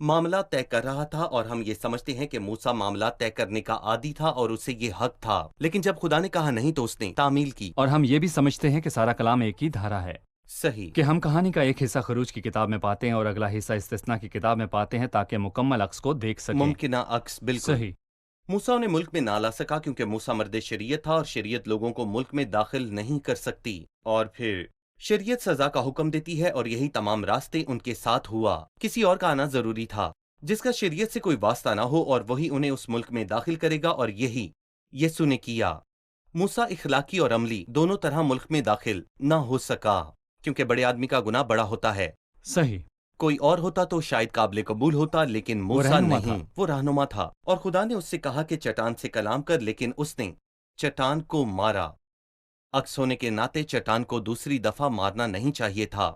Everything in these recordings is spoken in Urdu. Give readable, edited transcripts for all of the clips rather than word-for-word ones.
معاملہ طے کر رہا تھا، اور ہم یہ سمجھتے ہیں کہ موسیٰ معاملات طے کرنے کا عادی تھا اور اسے یہ حق تھا، لیکن جب خدا نے کہا نہیں تو اس نے تعمیل کی۔ اور ہم یہ بھی سمجھتے ہیں کہ سارا کلام ایک ہی دھارا ہے، صحیح، کہ ہم کہانی کا ایک حصہ خروج کی کتاب میں پاتے ہیں اور اگلا حصہ استثنا کی کتاب میں پاتے ہیں تاکہ مکمل عکس کو دیکھ سکیں۔ ممکنہ عکس، بالکل۔ صحیح، موسیٰ انہیں ملک میں نہ لا سکا کیونکہ موسیٰ مرد شریعت تھا، اور شریعت لوگوں کو ملک میں داخل نہیں کر سکتی، اور پھر شریعت سزا کا حکم دیتی ہے، اور یہی تمام راستے ان کے ساتھ ہوا۔ کسی اور کا آنا ضروری تھا جس کا شریعت سے کوئی واسطہ نہ ہو، اور وہی انہیں اس ملک میں داخل کرے گا، اور یہی یسوع نے کیا۔ موسیٰ اخلاقی اور عملی دونوں طرح ملک میں داخل نہ ہو سکا کیونکہ بڑے آدمی کا گناہ بڑا ہوتا ہے۔ صحیح، کوئی اور ہوتا تو شاید قابل قبول ہوتا، لیکن موسیٰ رہنما نہیں، تھا۔ وہ رہنما تھا، اور خدا نے اس سے کہا کہ چٹان سے کلام کر، لیکن اس نے چٹان کو مارا۔ عکس ہونے کے ناطے چٹان کو دوسری دفعہ مارنا نہیں چاہیے تھا،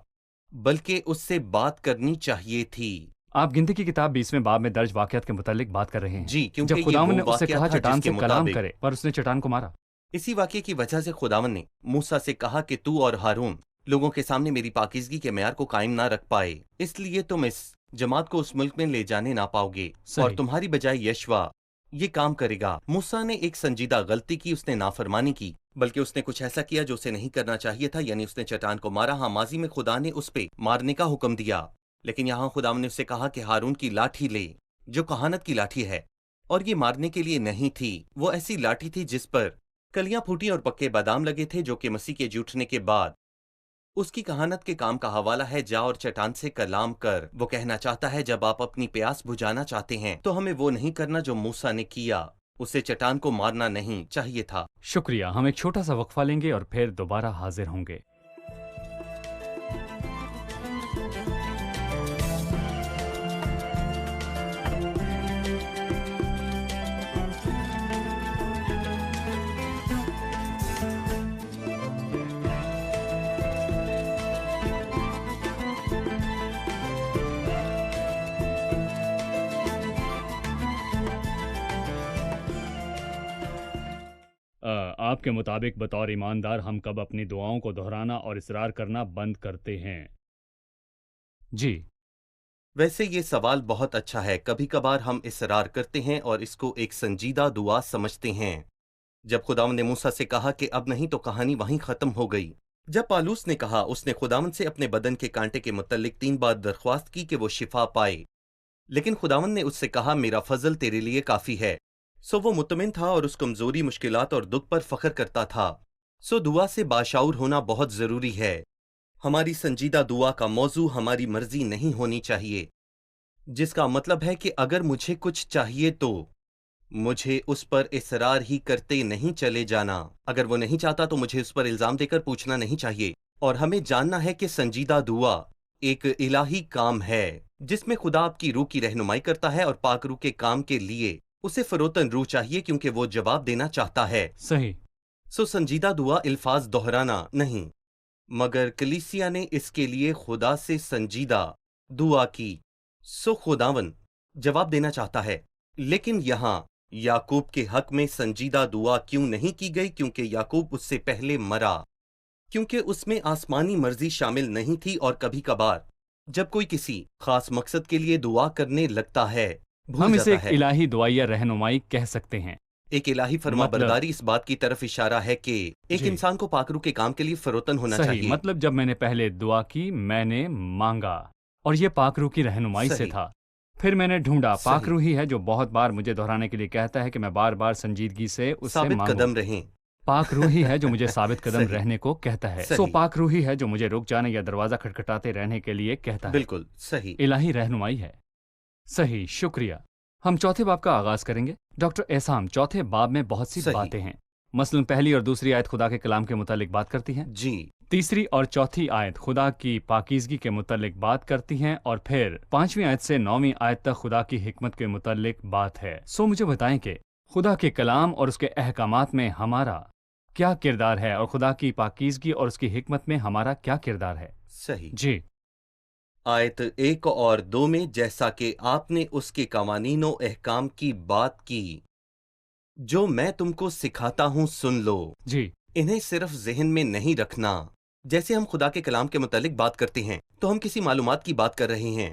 بلکہ اس سے بات کرنی چاہیے تھی۔ آپ گنتی کی کتاب 20ویں باب میں درج واقعات کے متعلق بات کر رہے ہیں، جی، کیونکہ جب یہ خداوند وہ نے اس سے واقعہ کہا تھا چٹان جس کے سے کلام مطابق کرے، پر اس نے چٹان کو مارا۔ اسی واقعے کی وجہ سے خداوند نے موسیٰ سے کہا کہ تو اور ہارون لوگوں کے سامنے میری پاکیزگی کے معیار کو قائم نہ رکھ پائے، اس لیے تم اس جماعت کو اس ملک میں لے جانے نہ پاؤ گے، اور صحیح، تمہاری بجائے یشوا یہ کام کرے گا۔ موسیٰ نے ایک سنجیدہ غلطی کی، اس نے نافرمانی کی، بلکہ اس نے کچھ ایسا کیا جو اسے نہیں کرنا چاہیے تھا، یعنی اس نے چٹان کو مارا۔ ہاں، ماضی میں خدا نے اس پہ مارنے کا حکم دیا، لیکن یہاں خدا نے اسے کہا کہ ہارون کی لاٹھی لے، جو کہانت کی لاٹھی ہے، اور یہ مارنے کے لیے نہیں تھی، وہ ایسی لاٹھی تھی جس پر کلیاں پھوٹی اور پکے بادام لگے تھے، جو کہ مسیح کے جھوٹنے کے بعد اس کی کہانت کے کام کا حوالہ ہے۔ جا اور چٹان سے کلام کر، وہ کہنا چاہتا ہے جب آپ اپنی پیاس بجھانا چاہتے ہیں تو ہمیں وہ نہیں کرنا جو موسیٰ نے کیا، اسے چٹان کو مارنا نہیں چاہیے تھا۔ شکریہ۔ ہم ایک چھوٹا سا وقفہ لیں گے اور پھر دوبارہ حاضر ہوں گے۔ آپ کے مطابق بطور ایماندار ہم کب اپنی دعاؤں کو دہرانا اور اصرار کرنا بند کرتے ہیں؟ جی، ویسے یہ سوال بہت اچھا ہے۔ کبھی کبھار ہم اصرار کرتے ہیں اور اس کو ایک سنجیدہ دعا سمجھتے ہیں۔ جب خداوند نے موسیٰ سے کہا کہ اب نہیں تو کہانی وہیں ختم ہو گئی۔ جب پالوس نے کہا، اس نے خداوند سے اپنے بدن کے کانٹے کے متعلق 3 بار درخواست کی کہ وہ شفا پائے، لیکن خداوند نے اس سے کہا میرا فضل تیرے لیے کافی ہے۔ سو وہ مطمئن تھا اور اس کمزوری، مشکلات اور دکھ پر فخر کرتا تھا۔ سو دعا سے باشعور ہونا بہت ضروری ہے۔ ہماری سنجیدہ دعا کا موضوع ہماری مرضی نہیں ہونی چاہیے، جس کا مطلب ہے کہ اگر مجھے کچھ چاہیے تو مجھے اس پر اصرار ہی کرتے نہیں چلے جانا۔ اگر وہ نہیں چاہتا تو مجھے اس پر الزام دے کر پوچھنا نہیں چاہیے۔ اور ہمیں جاننا ہے کہ سنجیدہ دعا ایک الہی کام ہے جس میں خدا آپ کی روح کی رہنمائی کرتا ہے، اور پاک روح کے کام کے لیے اسے فروتن روح چاہیے کیونکہ وہ جواب دینا چاہتا ہے۔ صحیح، سو سنجیدہ دعا الفاظ دہرانا نہیں، مگر کلیسیا نے اس کے لیے خدا سے سنجیدہ دعا کی۔ سو خداوند جواب دینا چاہتا ہے، لیکن یہاں یعقوب کے حق میں سنجیدہ دعا کیوں نہیں کی گئی؟ کیونکہ یعقوب اس سے پہلے مرا، کیونکہ اس میں آسمانی مرضی شامل نہیں تھی۔ اور کبھی کبھار جب کوئی کسی خاص مقصد کے لیے دعا کرنے لگتا ہے، بھول ہم اسے جاتا ایک ہے۔ الہی دعائیہ رہنمائی کہہ سکتے ہیں۔ ایک الہی فرما برداری اس بات کی طرف اشارہ ہے کہ ایک جی، انسان کو پاک روح کے کام کے لیے فروتن ہونا صحیح، چاہیے۔ مطلب جب میں نے پہلے دعا کی میں نے مانگا، اور یہ پاک روح کی رہنمائی سے صحیح، تھا۔ پھر میں نے ڈھونڈا، پاک صحیح، روح ہی ہے جو بہت بار مجھے دہرانے کے لیے کہتا ہے کہ میں بار بار سنجیدگی سے اس سے ثابت مانگوں۔ قدم رہیں۔ پاک روح ہی ہے جو مجھے ثابت قدم صحیح، رہنے کو کہتا ہے۔ سو صحیح، پاک روح ہی ہے جو مجھے رک جانے یا دروازہ کھٹکھٹاتے رہنے کے لیے کہتا ہے۔ بالکل صحیح۔ الہی رہنمائی ہے۔ صحیح، شکریہ۔ ہم چوتھے باب کا آغاز کریں گے۔ ڈاکٹر احسام، چوتھے باب میں بہت سی صحیح، باتیں ہیں، مثلاً پہلی اور دوسری آیت خدا کے کلام کے متعلق بات کرتی ہیں، جی، تیسری اور چوتھی آیت خدا کی پاکیزگی کے متعلق بات کرتی ہیں، اور پھر 5ویں آیت سے 9ویں آیت تک خدا کی حکمت کے متعلق بات ہے۔ سو مجھے بتائیں کہ خدا کے کلام اور اس کے احکامات میں ہمارا کیا کردار ہے، اور خدا کی پاکیزگی اور اس کی حکمت میں ہمارا کیا کردار ہے؟ صحیح۔ جی، آیت 1 اور 2 میں جیسا کہ آپ نے اس کے قوانین و احکام کی بات کی جو میں تم کو سکھاتا ہوں سن لو، جی، انہیں صرف ذہن میں نہیں رکھنا۔ جیسے ہم خدا کے کلام کے متعلق بات کرتے ہیں تو ہم کسی معلومات کی بات کر رہے ہیں،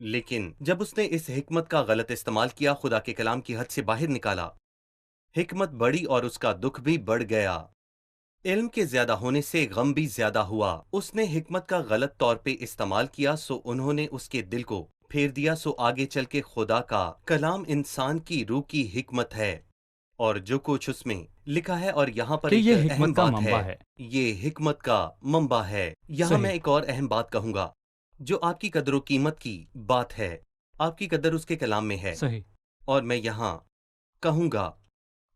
لیکن جب اس نے اس حکمت کا غلط استعمال کیا، خدا کے کلام کی حد سے باہر نکالا، حکمت بڑھی اور اس کا دکھ بھی بڑھ گیا۔ علم کے زیادہ ہونے سے غم بھی زیادہ ہوا۔ اس نے حکمت کا غلط طور پہ استعمال کیا، سو انہوں نے اس کے دل کو پھیر دیا۔ سو آگے چل کے خدا کا کلام انسان کی روح کی حکمت ہے، اور جو کچھ اس میں لکھا ہے، اور یہاں پر کہ ایک یہ اہم حکمت کا بات منبع ہے۔ یہ حکمت کا منبع ہے۔ یہاں میں صحیح، ایک اور اہم بات کہوں گا جو آپ کی قدر و قیمت کی بات ہے۔ آپ کی قدر اس کے کلام میں ہے، صحیح، اور میں یہاں کہوں گا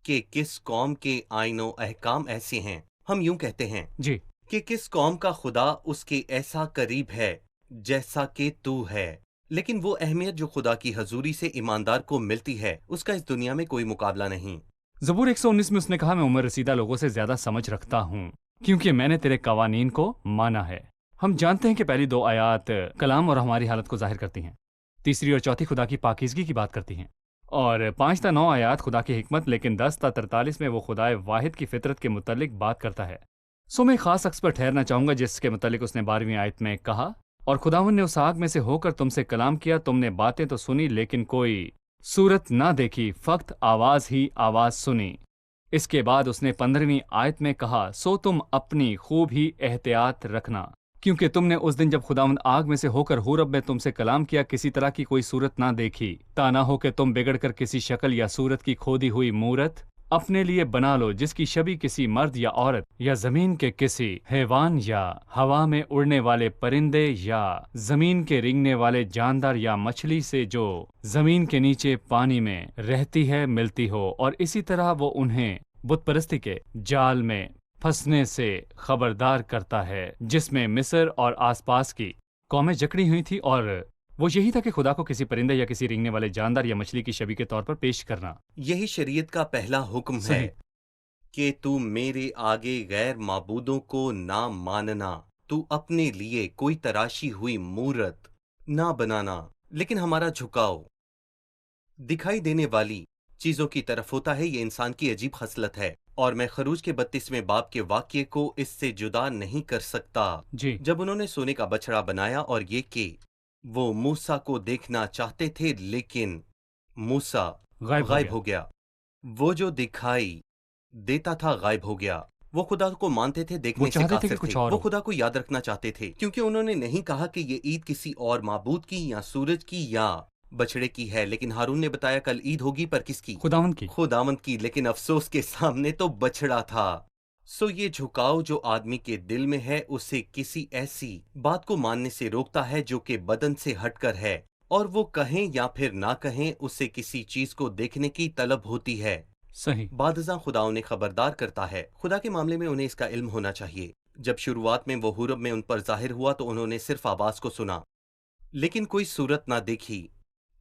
کہ کس قوم کے آئین و احکام ایسے ہیں۔ ہم یوں کہتے ہیں جی، کہ کس قوم کا خدا اس کے ایسا قریب ہے جیسا کہ تو ہے، لیکن وہ اہمیت جو خدا کی حضوری سے ایماندار کو ملتی ہے، اس کا اس دنیا میں کوئی مقابلہ نہیں۔ زبور 119 میں اس نے کہا، میں عمر رسیدہ لوگوں سے زیادہ سمجھ رکھتا ہوں کیونکہ میں نے تیرے قوانین کو مانا ہے۔ ہم جانتے ہیں کہ پہلی 2 آیات کلام اور ہماری حالت کو ظاہر کرتی ہیں، تیسری اور چوتھی خدا کی پاکیزگی کی بات کرتی ہیں، اور 5 تا 9 آیات خدا کی حکمت، لیکن 10 تا 43 میں وہ خدائے واحد کی فطرت کے متعلق بات کرتا ہے۔ سو میں خاص شخص پر ٹھہرنا چاہوں گا جس کے متعلق اس نے 12ویں آیت میں کہا، اور خداوند نے اس آگ میں سے ہو کر تم سے کلام کیا، تم نے باتیں تو سنی لیکن کوئی صورت نہ دیکھی، فقط آواز ہی آواز سنی۔ اس کے بعد اس نے 15ویں آیت میں کہا، سو تم اپنی خوب ہی احتیاط رکھنا، کیونکہ تم نے اس دن جب خداوند آگ میں سے ہو کر حورب میں تم سے کلام کیا کسی طرح کی کوئی صورت نہ دیکھی، تا نہ ہو کہ تم بگڑ کر کسی شکل یا صورت کی کھودی ہوئی مورت اپنے لیے بنا لو جس کی شبیہ کسی مرد یا عورت یا زمین کے کسی حیوان یا ہوا میں اڑنے والے پرندے یا زمین کے رینگنے والے جاندار یا مچھلی سے جو زمین کے نیچے پانی میں رہتی ہے ملتی ہو، اور اسی طرح وہ انہیں بت پرستی کے جال میں پھنسنے سے خبردار کرتا ہے جس میں مصر اور آس پاس کی قومیں جکڑی ہوئی تھی، اور وہ یہی تھا کہ خدا کو کسی پرندے یا کسی رینگنے والے جاندار یا مچھلی کی شبیہ کے طور پر پیش کرنا۔ یہی شریعت کا پہلا حکم صحیح، ہے کہ تو میرے آگے غیر معبودوں کو نہ ماننا، تو اپنے لیے کوئی تراشی ہوئی مورت نہ بنانا۔ لیکن ہمارا جھکاؤ دکھائی دینے والی چیزوں کی طرف ہوتا ہے۔ یہ انسان کی عجیب خصلت ہے، اور میں خروج کے 32ویں باب کے واقعے کو اس سے جدا نہیں کر سکتا، جی، جب انہوں نے سونے کا بچڑا بنایا، اور یہ کہ وہ موسیٰ کو دیکھنا چاہتے تھے لیکن موسیٰ غائب ہو گیا۔ وہ جو دکھائی دیتا تھا غائب ہو گیا۔ وہ خدا کو مانتے تھے، وہ دیکھنے سے چاہتے تھے کہ قاصر کچھ تھے۔ اور وہ ہو۔ خدا کو یاد رکھنا چاہتے تھے، کیونکہ انہوں نے نہیں کہا کہ یہ عید کسی اور معبود کی یا سورج کی یا بچڑے کی ہے، لیکن ہارون نے بتایا کل عید ہوگی، پر کس کی؟ خداوند کی۔ خداوند کی، لیکن افسوس کے سامنے تو بچڑا تھا۔ سو یہ جھکاؤ جو آدمی کے دل میں ہے اسے کسی ایسی بات کو ماننے سے روکتا ہے جو کہ بدن سے ہٹ کر ہے، اور وہ کہیں یا پھر نہ کہیں اسے کسی چیز کو دیکھنے کی طلب ہوتی ہے۔ صحیح، بعد ازاں خدا انہیں خبردار کرتا ہے۔ خدا کے معاملے میں انہیں اس کا علم ہونا چاہیے۔ جب شروعات میں وہ حورب میں ان پر ظاہر ہوا تو انہوں نے صرف آواز کو سنا لیکن کوئی صورت نہ دیکھی۔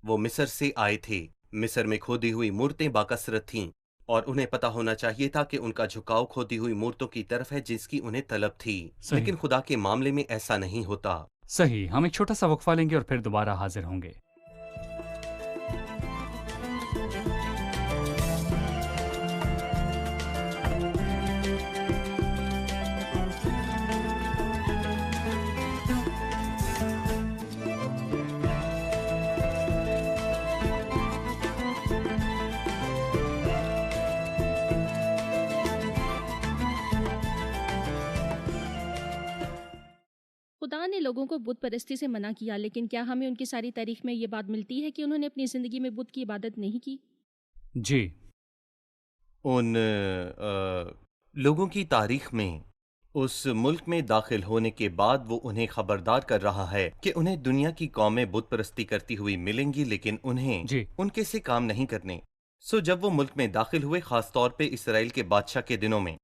وہ مصر سے آئے تھے، مصر میں کھودی ہوئی مورتیں باکثرت تھیں، اور انہیں پتا ہونا چاہیے تھا کہ ان کا جھکاؤ کھودی ہوئی مورتوں کی طرف ہے جس کی انہیں طلب تھی، صحیح، لیکن خدا کے معاملے میں ایسا نہیں ہوتا۔ صحیح۔ ہم ایک چھوٹا سا وقفہ لیں گے اور پھر دوبارہ حاضر ہوں گے۔ خدا نے لوگوں کو بت پرستی سے منع کیا، لیکن کیا ہمیں ان کی ساری تاریخ میں یہ بات ملتی ہے کہ انہوں نے اپنی زندگی میں بت کی عبادت نہیں کی؟ جی، ان لوگوں کی تاریخ میں اس ملک میں داخل ہونے کے بعد وہ انہیں خبردار کر رہا ہے کہ انہیں دنیا کی قومیں بت پرستی کرتی ہوئی ملیں گی، لیکن انہیں جی، ان کے سے کام نہیں کرنے۔ سو جب وہ ملک میں داخل ہوئے، خاص طور پہ اسرائیل کے بادشاہ کے دنوں میں،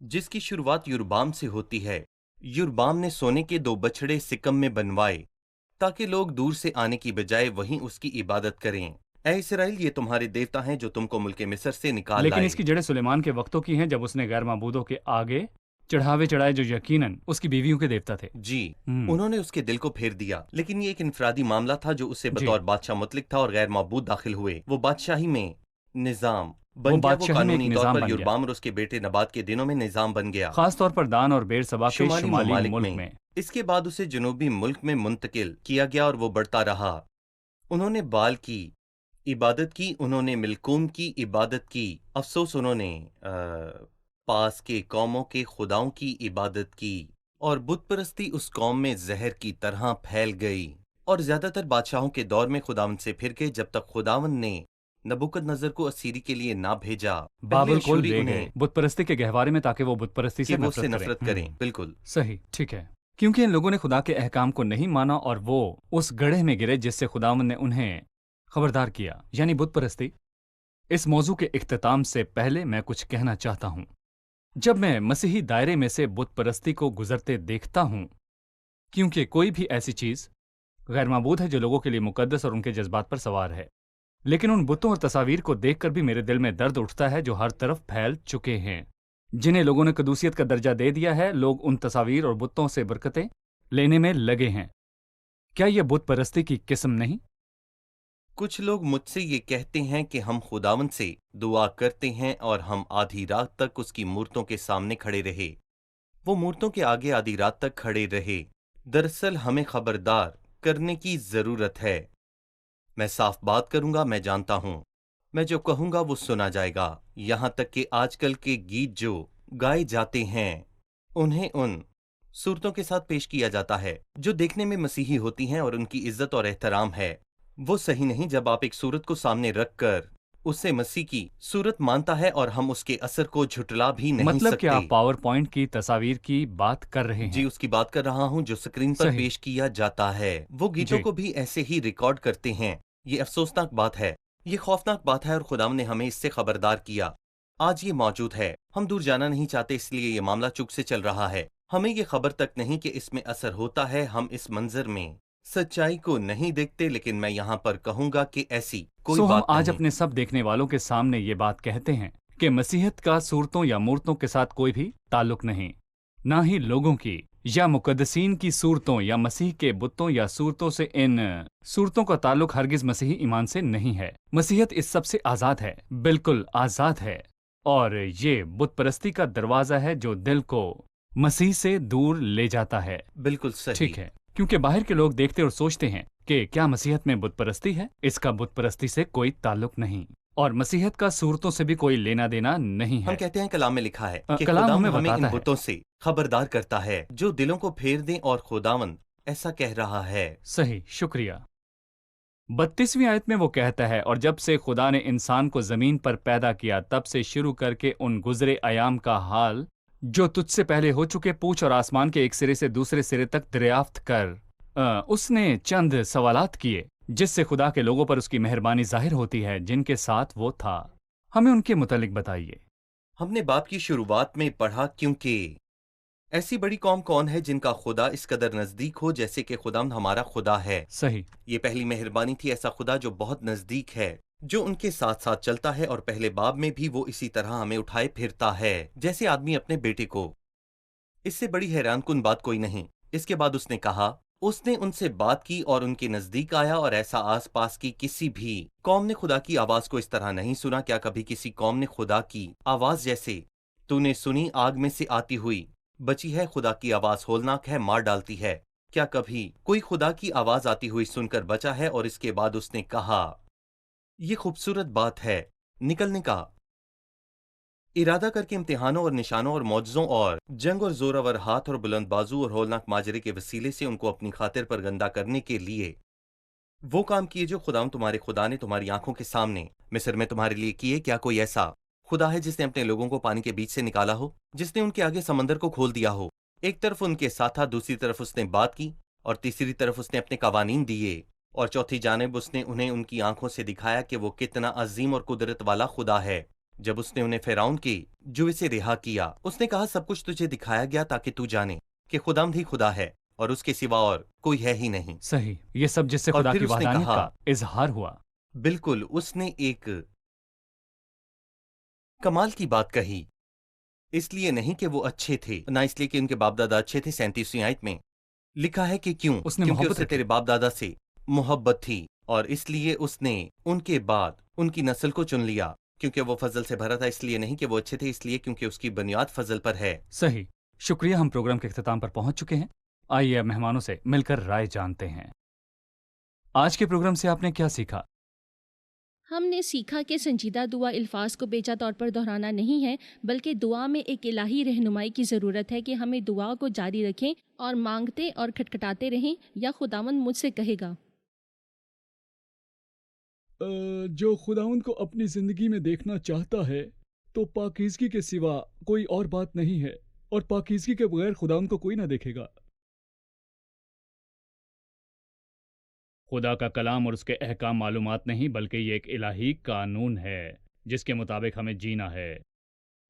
جس کی شروعات یوربام سے ہوتی ہے، یوربام نے سونے کے 2 بچڑے سکم میں بنوائے تاکہ لوگ دور سے آنے کی بجائے وہیں اس کی عبادت کریں۔ اے اسرائیل، یہ تمہارے دیوتا ہیں جو تم کو ملک مصر سے نکال لیکن لائے۔ اس کی جڑیں سلیمان کے وقتوں کی ہیں جب اس نے غیر معبودوں کے آگے چڑھاوے چڑھائے جو یقیناً اس کی بیویوں کے دیوتا تھے۔ جی، انہوں نے اس کے دل کو پھیر دیا، لیکن یہ ایک انفرادی معاملہ تھا جو اسے جی، بطور بادشاہ متعلق تھا، اور غیر معبود داخل ہوئے۔ وہ بادشاہی میں نظام بن گیا، وہ بادشاہی میں ایک قانونی طور نظام پر بن گیا، یوربام اور اس کے بیٹے نبات کے دنوں میں نظام بن گیا خاص طور پر دان اور بیر سبا کے شمالی ملک میں۔ اس کے بعد اسے جنوبی ملک میں منتقل کیا گیا اور وہ بڑھتا رہا۔ انہوں نے بال کی عبادت کی، انہوں نے ملکوم کی عبادت کی، افسوس انہوں نے پاس کے قوموں کے خداؤں کی عبادت کی، اور بت پرستی اس قوم میں زہر کی طرح پھیل گئی، اور زیادہ تر بادشاہوں کے دور میں خداوند سے پھر کے جب تک خداوند نے نبوکدنضر کو اسیری کے لیے نہ بھیجا، پہلے بابل کو اشوری لے انہیں گئے بت پرستی کے گہوارے میں تاکہ وہ بت پرستی کہ سے وہ اس سے نفرت نفرت کریں۔ کریں۔ بالکل صحیح، ٹھیک ہے، کیونکہ ان لوگوں نے خدا کے احکام کو نہیں مانا اور وہ اس گڑھے میں گرے جس سے خداوند نے انہیں خبردار کیا، یعنی بت پرستی۔ اس موضوع کے اختتام سے پہلے میں کچھ کہنا چاہتا ہوں۔ جب میں مسیحی دائرے میں سے بت پرستی کو گزرتے دیکھتا ہوں، کیونکہ کوئی بھی ایسی چیز غیر معبود ہے جو لوگوں کے لیے مقدس اور ان کے جذبات پر سوار ہے، لیکن ان بتوں اور تصاویر کو دیکھ کر بھی میرے دل میں درد اٹھتا ہے جو ہر طرف پھیل چکے ہیں، جنہیں لوگوں نے قدوسیت کا درجہ دے دیا ہے۔ لوگ ان تصاویر اور بتوں سے برکتیں لینے میں لگے ہیں۔ کیا یہ بت پرستی کی قسم نہیں؟ کچھ لوگ مجھ سے یہ کہتے ہیں کہ ہم خداوند سے دعا کرتے ہیں اور ہم آدھی رات تک اس کی مورتوں کے سامنے کھڑے رہے، وہ مورتوں کے آگے آدھی رات تک کھڑے رہے۔ دراصل ہمیں خبردار کرنے کی ضرورت ہے۔ میں صاف بات کروں گا، میں جانتا ہوں میں جو کہوں گا وہ سنا جائے گا، یہاں تک کہ آج کل کے گیت جو گائے جاتے ہیں انہیں ان صورتوں کے ساتھ پیش کیا جاتا ہے جو دیکھنے میں مسیحی ہوتی ہیں اور ان کی عزت اور احترام ہے۔ وہ صحیح نہیں جب آپ ایک صورت کو سامنے رکھ کر اسے مسیح کی صورت مانتا ہے اور ہم اس کے اثر کو جھٹلا بھی نہیں مطلب سکتے۔ کہ آپ پاور پوائنٹ کی تصاویر کی بات کر رہے جی ہیں؟ اس کی بات کر رہا ہوں جو سکرین پر صحیح۔ پیش کیا جاتا ہے۔ وہ گیتوں جی۔ کو بھی ایسے ہی ریکارڈ کرتے ہیں۔ یہ افسوسناک بات ہے، یہ خوفناک بات ہے، اور خدا نے ہمیں اس سے خبردار کیا۔ آج یہ موجود ہے، ہم دور جانا نہیں چاہتے، اس لیے یہ معاملہ چپ سے چل رہا ہے۔ ہمیں یہ خبر تک نہیں کہ اس میں اثر ہوتا ہے، ہم اس منظر میں سچائی کو نہیں دیکھتے، لیکن میں یہاں پر کہوں گا کہ ایسی کوئی ہم بات آج نہیں۔ اپنے سب دیکھنے والوں کے سامنے یہ بات کہتے ہیں کہ مسیحیت کا صورتوں یا مورتوں کے ساتھ کوئی بھی تعلق نہیں، نہ ہی لوگوں کی یا مقدسین کی صورتوں یا مسیح کے بتوں یا صورتوں سے۔ ان صورتوں کا تعلق ہرگز مسیحی ایمان سے نہیں ہے۔ مسیحیت اس سب سے آزاد ہے، بالکل آزاد ہے، اور یہ بت پرستی کا دروازہ ہے جو دل کو مسیح سے دور لے جاتا ہے۔ بالکل صحیح۔ ٹھیک ہے، کیونکہ باہر کے لوگ دیکھتے اور سوچتے ہیں کہ کیا مسیحیت میں بت پرستی ہے؟ اس کا بت پرستی سے کوئی تعلق نہیں، اور مسیحیت کا صورتوں سے بھی کوئی لینا دینا نہیں ہے۔ ہم کہتے ہیں کلام میں لکھا ہے کہ کلام خداوند ہمیں ہمیں ان بتاتا ہے۔ بتوں سے خبردار کرتا ہے جو دلوں کو پھیر دیں، اور خداوند ایسا کہہ رہا ہے۔ صحیح، شکریہ۔ 32ویں آیت میں وہ کہتا ہے، اور جب سے خدا نے انسان کو زمین پر پیدا کیا تب سے شروع کر کے ان گزرے ایام کا حال جو تجھ سے پہلے ہو چکے پوچھ، اور آسمان کے ایک سرے سے دوسرے سرے تک دریافت کر۔ اس نے چند سوالات کیے جس سے خدا کے لوگوں پر اس کی مہربانی ظاہر ہوتی ہے جن کے ساتھ وہ تھا۔ ہمیں ان کے متعلق بتائیے۔ ہم نے باب کی شروعات میں پڑھا، کیونکہ ایسی بڑی قوم کون ہے جن کا خدا اس قدر نزدیک ہو جیسے کہ خداوند ہمارا خدا ہے۔ صحیح۔ یہ پہلی مہربانی تھی، ایسا خدا جو بہت نزدیک ہے، جو ان کے ساتھ ساتھ چلتا ہے، اور پہلے باب میں بھی وہ اسی طرح ہمیں اٹھائے پھرتا ہے جیسے آدمی اپنے بیٹے کو۔ اس سے بڑی حیران کن بات کوئی نہیں۔ اس کے بعد اس نے کہا، اس نے ان سے بات کی اور ان کے نزدیک آیا، اور ایسا آس پاس کی کسی بھی قوم نے خدا کی آواز کو اس طرح نہیں سنا۔ کیا کبھی کسی قوم نے خدا کی آواز جیسے تو نے سنی، آگ میں سے آتی ہوئی بچی ہے؟ خدا کی آواز ہولناک ہے، مار ڈالتی ہے۔ کیا کبھی کوئی خدا کی آواز آتی ہوئی سن کر بچا ہے؟ اور اس کے بعد اس نے کہا، یہ خوبصورت بات ہے، نکلنے کا ارادہ کر کے امتحانوں اور نشانوں اور معجزوں اور جنگ اور زورآور ہاتھ اور بلند بازو اور ہولناک ماجرے کے وسیلے سے ان کو اپنی خاطر پر گندا کرنے کے لیے وہ کام کیے جو خداوند تمہارے خدا نے تمہاری آنکھوں کے سامنے مصر میں تمہارے لیے کیے۔ کیا کوئی ایسا خدا ہے جس نے اپنے لوگوں کو پانی کے بیچ سے نکالا ہو، جس نے ان کے آگے سمندر کو کھول دیا ہو؟ ایک طرف ان کے ساتھ تھا، دوسری طرف اس نے بات کی، اور تیسری طرف اس نے اپنے قوانین دیے، اور چوتھی جانب اس نے انہیں ان کی آنکھوں سے دکھایا کہ وہ کتنا عظیم اور قدرت والا خدا ہے۔ جب اس نے انہیں فرعون کی جو اسے رہا کیا، اس نے کہا، سب کچھ تجھے دکھایا گیا تاکہ تو جانے کہ خداوند ہی خدا ہے اور اس کے سوا اور کوئی ہے ہی نہیں۔ صحیح، یہ سب جس سے اور خدا پھر کی اس نے وحدانیت کہا، کا اظہار ہوا۔ بالکل، اس نے ایک کمال کی بات کہی، اس لیے نہیں کہ وہ اچھے تھے، نہ اس لیے کہ ان کے باپ دادا اچھے تھے۔ 37ویں آیت میں لکھا ہے کہ کیوں؟ اس نے کیونکہ محبت اسے رکھی۔ تیرے باپ دادا سے محبت تھی، اور اس لیے اس نے ان کے بعد ان کی نسل کو چن لیا۔ کیونکہ وہ فضل سے بھرا تھا، اس لیے نہیں کہ وہ اچھے تھے، اس لیے کیونکہ اس کی بنیاد فضل پر ہے۔ صحیح، شکریہ، ہم پروگرام کے اختتام پر پہنچ چکے ہیں۔ آئیے اب مہمانوں سے مل کر رائے جانتے ہیں۔ آج کے پروگرام سے آپ نے کیا سیکھا؟ ہم نے سیکھا کہ سنجیدہ دعا الفاظ کو بیجا طور پر دہرانا نہیں ہے، بلکہ دعا میں ایک الہی رہنمائی کی ضرورت ہے کہ ہمیں دعا کو جاری رکھیں اور مانگتے اور کھٹکھٹاتے رہیں، یا خداوند مجھ سے کہے گا۔ جو خداوند کو اپنی زندگی میں دیکھنا چاہتا ہے تو پاکیزگی کے سوا کوئی اور بات نہیں ہے، اور پاکیزگی کے بغیر خداوند کو کوئی نہ دیکھے گا۔ خدا کا کلام اور اس کے احکام معلومات نہیں، بلکہ یہ ایک الہی قانون ہے جس کے مطابق ہمیں جینا ہے۔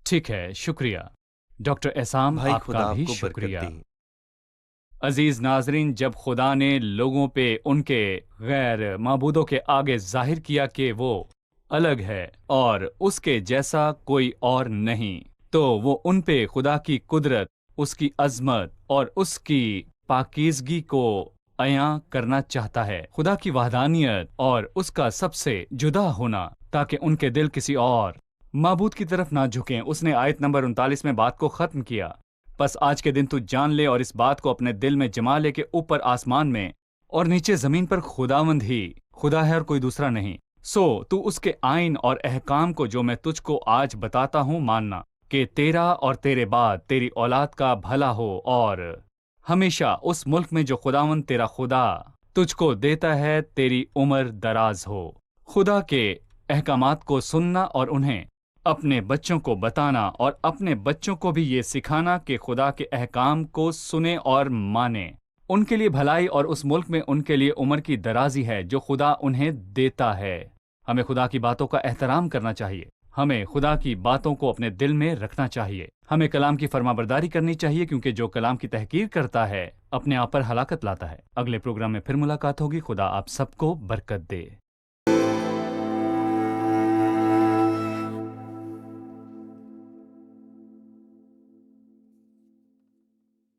ٹھیک ہے، شکریہ ڈاکٹر احسام، بھائی آپ خدا کا آپ بھی کو شکریہ۔ برکت دے۔ عزیز ناظرین، جب خدا نے لوگوں پہ ان کے غیر معبودوں کے آگے ظاہر کیا کہ وہ الگ ہے اور اس کے جیسا کوئی اور نہیں، تو وہ ان پہ خدا کی قدرت، اس کی عظمت اور اس کی پاکیزگی کو عیاں کرنا چاہتا ہے، خدا کی وحدانیت اور اس کا سب سے جدا ہونا، تاکہ ان کے دل کسی اور معبود کی طرف نہ جھکیں۔ اس نے آیت نمبر 39 میں بات کو ختم کیا۔ بس آج کے دن تو جان لے اور اس بات کو اپنے دل میں جما لے کہ اوپر آسمان میں اور نیچے زمین پر خداوند ہی خدا ہے اور کوئی دوسرا نہیں۔ تو اس کے آئین اور احکام کو جو میں تجھ کو آج بتاتا ہوں ماننا، کہ تیرا اور تیرے بعد تیری اولاد کا بھلا ہو، اور ہمیشہ اس ملک میں جو خداوند تیرا خدا تجھ کو دیتا ہے تیری عمر دراز ہو۔ خدا کے احکامات کو سننا اور انہیں اپنے بچوں کو بتانا، اور اپنے بچوں کو بھی یہ سکھانا کہ خدا کے احکام کو سنیں اور مانیں۔ ان کے لیے بھلائی اور اس ملک میں ان کے لیے عمر کی درازی ہے جو خدا انہیں دیتا ہے۔ ہمیں خدا کی باتوں کا احترام کرنا چاہیے، ہمیں خدا کی باتوں کو اپنے دل میں رکھنا چاہیے، ہمیں کلام کی فرمانبرداری کرنی چاہیے، کیونکہ جو کلام کی تحقیر کرتا ہے اپنے آپ پر ہلاکت لاتا ہے۔ اگلے پروگرام میں پھر ملاقات ہوگی۔ خدا آپ سب کو برکت دے۔